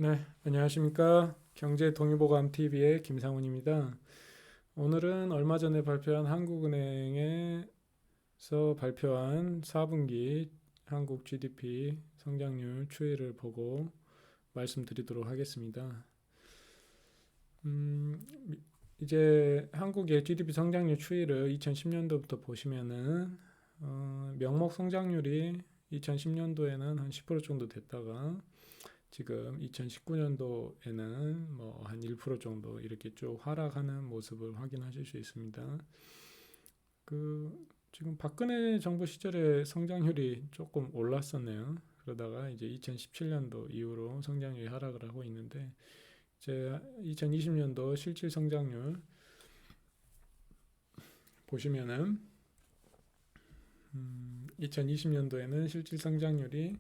네, 안녕하십니까. 경제동의보감TV의 김상훈입니다. 오늘은 얼마 전에 발표한 한국은행에서 발표한 4분기 한국 GDP 성장률 추이를 보고 말씀드리도록 하겠습니다. 음, 이제 한국의 GDP 성장률 추이를 2010년도부터 보시면은 명목 성장률이 2010년도에는 한 10% 정도 됐다가 지금 2019년도에는 뭐 한 1% 정도 이렇게 쭉 하락하는 모습을 확인하실 수 있습니다. 지금 박근혜 정부 시절에 성장률이 조금 올랐었네요. 그러다가 이제 2017년도 이후로 성장률이 하락을 하고 있는데 이제 2020년도 실질 성장률 보시면은 2020년도에는 실질 성장률이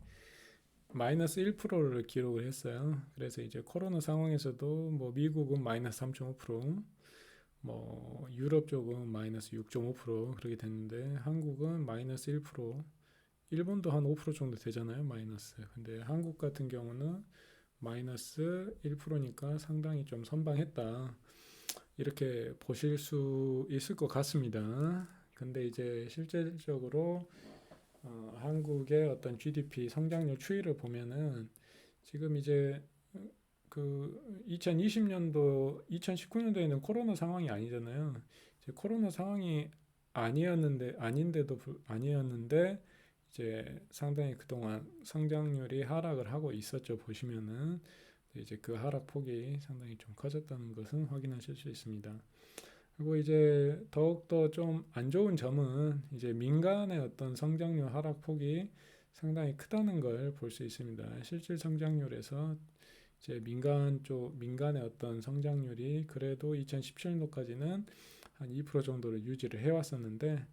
마이너스 1%를 기록을 했어요. 그래서 이제 코로나 상황에서도 뭐 미국은 마이너스 3.5%, 뭐 유럽 쪽은 마이너스 6.5% 그렇게 됐는데 한국은 마이너스 1%, 일본도 한 5% 정도 되잖아요, 마이너스. 근데 한국 같은 경우는 마이너스 1%니까 상당히 좀 선방했다. 이렇게 보실 수 있을 것 같습니다. 근데 이제 실질적으로 한국의 어떤 GDP 성장률 추이를 보면은 지금 이제 그 2020년도, 2019년도에는 코로나 상황이 아니잖아요. 이제 코로나 상황이 아니었는데 이제 상당히 그동안 성장률이 하락을 하고 있었죠. 보시면은 이제 그 하락폭이 상당히 좀 커졌다는 것은 확인하실 수 있습니다. 그리고 이제 더욱더 좀 안 좋은 점은 이제 민간의 어떤 성장률 하락폭이 상당히 크다는 걸 볼 수 있습니다. 실질 성장률에서 이제 민간의 어떤 성장률이 그래도 2017년도까지는 한 2% 정도를 유지를 해왔었는데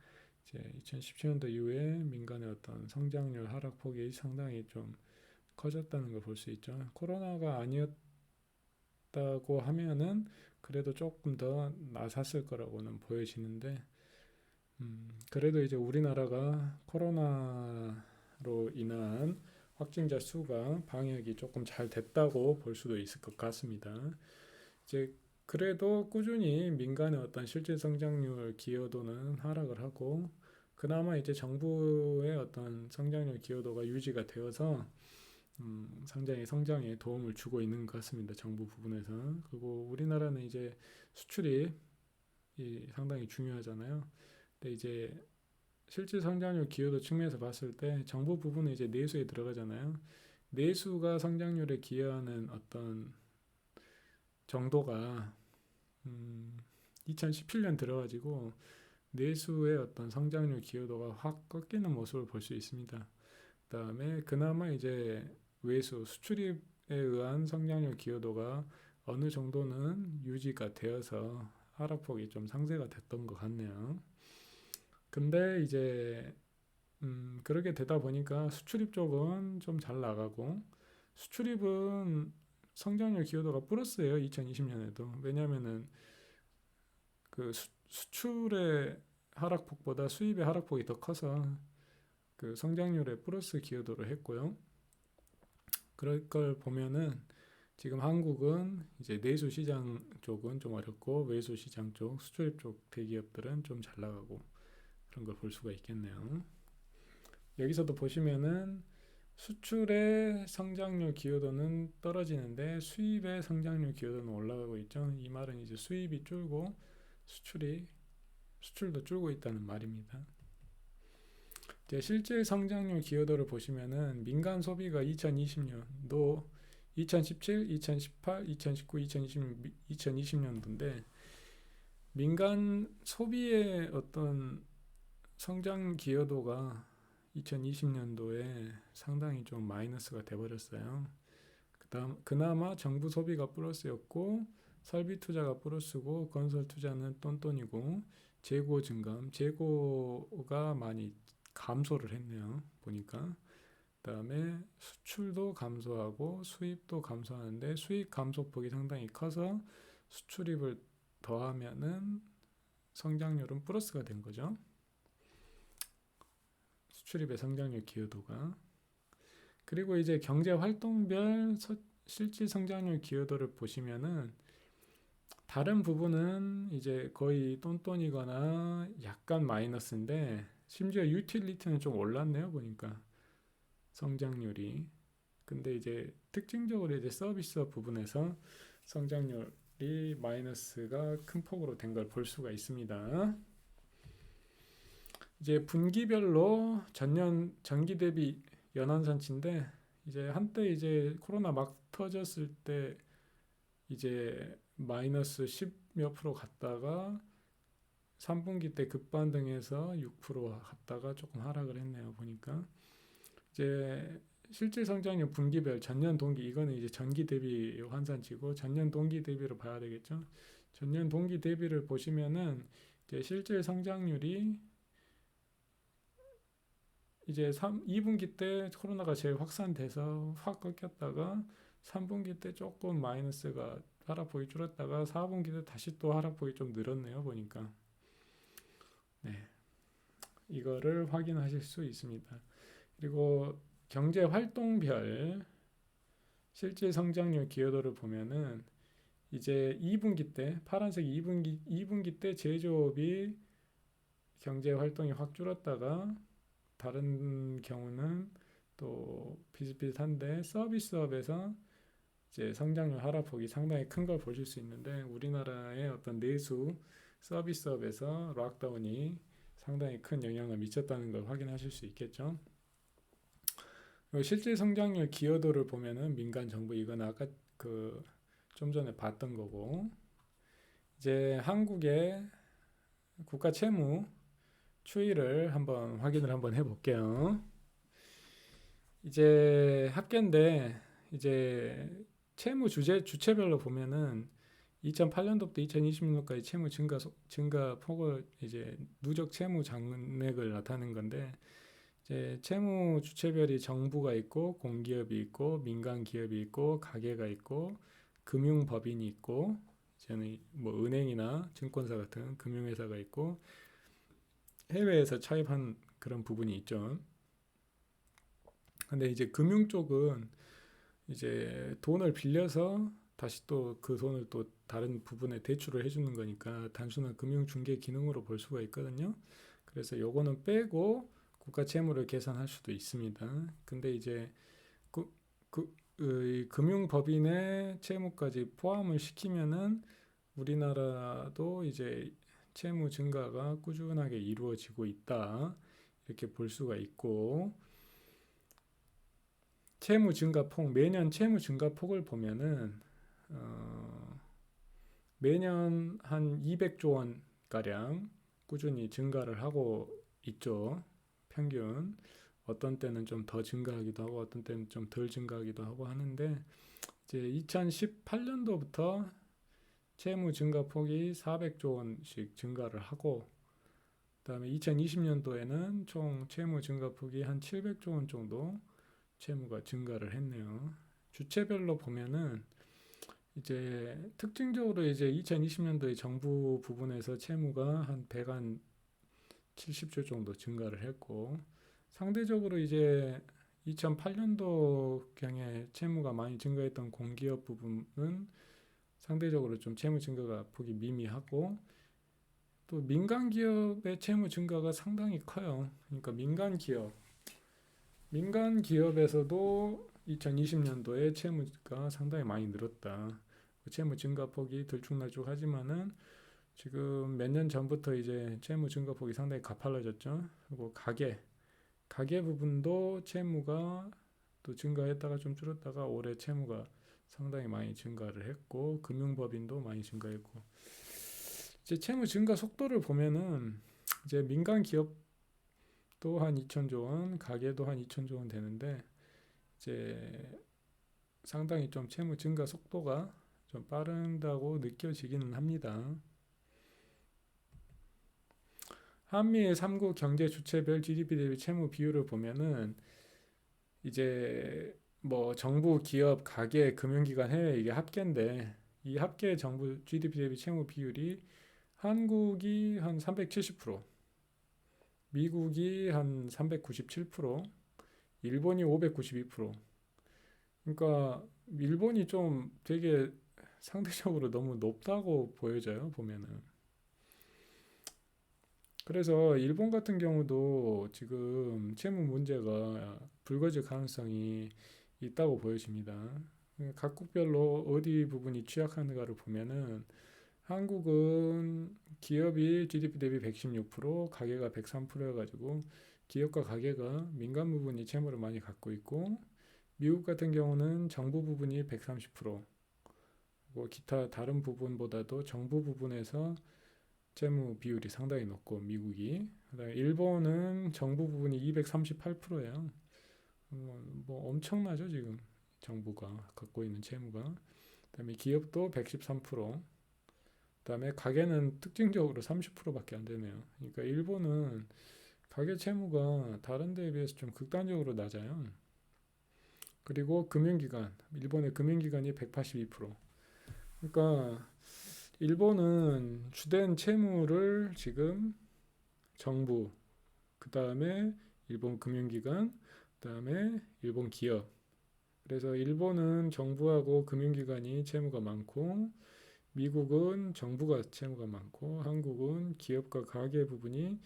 이제 2017년도 이후에 민간의 어떤 성장률 하락폭이 상당히 좀 커졌다는 걸 볼 수 있죠. 코로나가 아니었다고 하면은 그래도 조금 더 나섰을 거라고는 보여지는데 그래도 이제 우리나라가 코로나로 인한 확진자 수가 방역이 조금 잘 됐다고 볼 수도 있을 것 같습니다. 이제 그래도 꾸준히 민간의 어떤 실질 성장률 기여도는 하락을 하고 그나마 이제 정부의 어떤 성장률 기여도가 유지가 되어서 상당히 성장에 도움을 주고 있는 것 같습니다. 정부 부분에서. 그리고 우리나라는 이제 수출이 상당히 중요하잖아요. 근데 이제 실질 성장률 기여도 측면에서 봤을 때 정부 부분은 이제 내수에 들어가잖아요. 내수가 성장률에 기여하는 어떤 정도가 2017년 들어가지고 내수의 어떤 성장률 기여도가 확 꺾이는 모습을 볼 수 있습니다. 그다음에 그나마 이제 외수 수출입에 의한 성장률 기여도가 어느 정도는 유지가 되어서 하락폭이 좀 상쇄가 됐던 것 같네요. 근데 이제 그렇게 되다 보니까 수출입 쪽은 좀 잘 나가고 수출입은 성장률 기여도가 플러스예요. 2020년에도. 왜냐하면은 그 수출의 하락폭보다 수입의 하락폭이 더 커서 그 성장률에 플러스 기여도를 했고요. 그럴 걸 보면은 지금 한국은 이제 내수 시장 쪽은 좀 어렵고 외수 시장 쪽, 수출입 쪽 대기업들은 좀 잘 나가고 그런 걸 볼 수가 있겠네요. 여기서도 보시면은 수출의 성장률 기여도는 떨어지는데 수입의 성장률 기여도는 올라가고 있죠. 이 말은 이제 수입이 줄고 수출도 줄고 있다는 말입니다. 이제 실제 성장률 기여도를 보시면은 민간 소비가 2020년도 2017, 2018, 2019, 2020년도인데 민간 소비의 어떤 성장 기여도가 2020년도에 상당히 좀 마이너스가 돼버렸어요. 그나마 정부 소비가 플러스였고 설비 투자가 플러스고 건설 투자는 똔똔이고 재고가 많이 감소를 했네요. 보니까 그다음에 수출도 감소하고 수입도 감소하는데 수입 감소폭이 상당히 커서 수출입을 더하면은 성장률은 플러스가 된 거죠. 수출입의 성장률 기여도가. 그리고 이제 경제 활동별 실질 성장률 기여도를 보시면은 다른 부분은 이제 거의 똔똔이거나 약간 마이너스인데 심지어 유틸리티는 좀 올랐네요 보니까 성장률이. 근데 이제 특징적으로 이제 서비스업 부분에서 성장률이 마이너스가 큰 폭으로 된 걸 볼 수가 있습니다. 이제 분기별로 전년 전기 대비 연환산치인데 이제 한때 이제 코로나 막 터졌을 때 이제 마이너스 10 몇 프로 갔다가 3분기 때 급반등해서 6% 갔다가 조금 하락을 했네요 보니까. 이제 실질 성장률 분기별 전년 동기 이거는 이제 전기 대비 환산치고 전년 동기 대비로 봐야 되겠죠. 전년 동기 대비를 보시면은 이제 실질 성장률이 이제 2분기 때 코로나가 제일 확산돼서 확 꺾였다가 3분기 때 조금 마이너스가 하락폭이 줄었다가 4분기 때 다시 또 하락폭이 좀 늘었네요 보니까. 네, 이거를 확인하실 수 있습니다. 그리고 경제 활동별 실질 성장률 기여도를 보면은 이제 2분기 때 파란색 2분기 때 제조업이 경제 활동이 확 줄었다가 다른 경우는 또 비슷비슷한데 서비스업에서 이제 성장률 하락폭이 상당히 큰 걸 보실 수 있는데 우리나라의 어떤 내수 서비스업에서 락다운이 상당히 큰 영향을 미쳤다는 걸 확인하실 수 있겠죠. 실질 성장률 기여도를 보면은 민간 정부 이건 아까 그 좀 전에 봤던 거고 이제 한국의 국가 채무 추이를 확인을 한번 해볼게요. 이제 합계인데 이제 채무 주체별로 보면은 2008년도부터 2020년도까지 채무 증가 폭을 이제 누적 채무 잔액을 나타내는 건데 이제 채무 주체별이 정부가 있고 공기업이 있고 민간 기업이 있고 가게가 있고 금융법인이 있고 이제는 뭐 은행이나 증권사 같은 금융회사가 있고 해외에서 차입한 그런 부분이 있죠. 근데 이제 금융 쪽은 이제 돈을 빌려서 다시 또 그 돈을 또 다른 부분에 대출을 해주는 거니까 단순한 금융 중개 기능으로 볼 수가 있거든요. 그래서 요거는 빼고 국가 채무를 계산할 수도 있습니다. 근데 이제 금융법인의 채무까지 포함을 시키면은 우리나라도 이제 채무 증가가 꾸준하게 이루어지고 있다. 이렇게 볼 수가 있고 채무 증가폭 매년 채무 증가폭을 보면은 매년 한 200조 원 가량 꾸준히 증가를 하고 있죠. 평균 어떤 때는 좀 더 증가하기도 하고 어떤 때는 좀 덜 증가하기도 하고 하는데 이제 2018년도부터 채무 증가폭이 400조 원씩 증가를 하고 그다음에 2020년도에는 총 채무 증가폭이 한 700조 원 정도 채무가 증가를 했네요. 주체별로 보면은 이제 특징적으로 이제 2020년도에 정부 부분에서 채무가 한 170조 정도 증가를 했고 상대적으로 이제 2008년도경에 채무가 많이 증가했던 공기업 부분은 상대적으로 좀 채무 증가가 폭이 미미하고 또 민간 기업의 채무 증가가 상당히 커요. 그러니까 민간 기업에서도 2020년도에 채무가 상당히 많이 늘었다. 채무 증가폭이 들쭉날쭉하지만은 지금 몇 년 전부터 이제 채무 증가폭이 상당히 가팔라졌죠. 그리고 가계 부분도 채무가 또 증가했다가 좀 줄었다가 올해 채무가 상당히 많이 증가를 했고 금융법인도 많이 증가했고 이제 채무 증가 속도를 보면은 이제 민간 기업도 한 2천조 원, 가계도 한 2천조 원 되는데 이제 상당히 좀 채무 증가 속도가 좀 빠르다고 느껴지기는 합니다. 한미일 3국 경제 주체별 GDP 대비 채무 비율을 보면은 이제 뭐 정부, 기업, 가계, 금융기관, 해외 이게 합계인데 이 합계 정부 GDP 대비 채무 비율이 한국이 한 370%, 미국이 한 397%, 일본이 592%. 그러니까 일본이 좀 되게 상대적으로 너무 높다고 보여져요, 보면은. 그래서 일본 같은 경우도 지금 채무 문제가 불거질 가능성이 있다고 보여집니다. 각국별로 어디 부분이 취약한가를 보면은 한국은 기업이 GDP 대비 116%, 가계가 103%여가지고 기업과 가계가 민간 부분이 채무를 많이 갖고 있고, 미국 같은 경우는 정부 부분이 130%, 뭐 기타 다른 부분보다도 정부 부분에서 채무 비율이 상당히 높고 미국이, 그다음에 일본은 정부 부분이 238%예요. 뭐 엄청나죠 지금 정부가 갖고 있는 채무가. 그다음에 기업도 113%, 그다음에 가계는 특징적으로 30%밖에 안 되네요. 그러니까 일본은 가계 채무가 다른 데에 비해서 좀 극단적으로 낮아요. 그리고 금융기관, 일본의 금융기관이 182%. 그러니까 일본은 주된 채무를 지금 정부, 그 다음에 일본 금융기관, 그 다음에 일본 기업. 그래서 일본은 정부하고 금융기관이 채무가 많고, 미국은 정부가 채무가 많고, 한국은 기업과 가계 부분이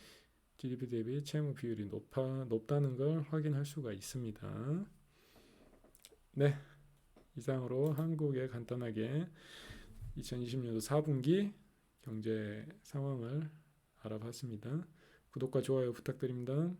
GDP 대비 채무 비율이 높다는 걸 확인할 수가 있습니다. 네, 이상으로 한국의 간단하게 2020년도 4분기 경제 상황을 알아봤습니다. 구독과 좋아요 부탁드립니다.